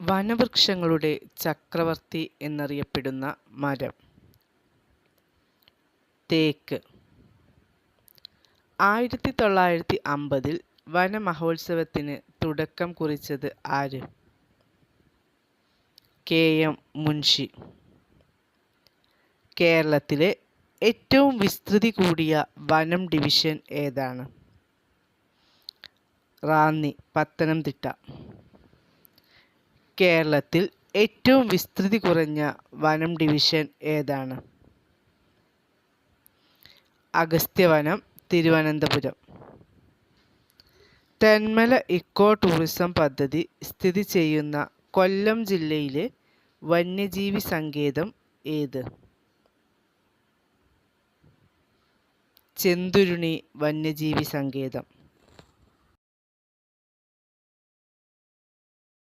വനവൃക്ഷങ്ങളുടെ ചക്രവർത്തി എന്നറിയപ്പെടുന്ന മരം. തേക്ക്. 1950 വനമഹോത്സവത്തിന് തുടക്കം കുറിച്ചത് ആര്? KM മുൻഷി. കേരളത്തിലെ ഏറ്റവും വിസ്തൃതി കൂടിയ വനം ഡിവിഷൻ ഏതാണ്? റാന്നി, പത്തനംതിട്ട. കേരളത്തിൽ ഏറ്റവും വിസ്തൃതി കുറഞ്ഞ വനം ഡിവിഷൻ ഏതാണ്? അഗസ്ത്യവനം, തിരുവനന്തപുരം. തെന്മല ഇക്കോ ടൂറിസം പദ്ധതി സ്ഥിതി ചെയ്യുന്ന കൊല്ലം ജില്ലയിലെ വന്യജീവി സങ്കേതം ഏത്? ചെന്തുരുണി വന്യജീവി സങ്കേതം.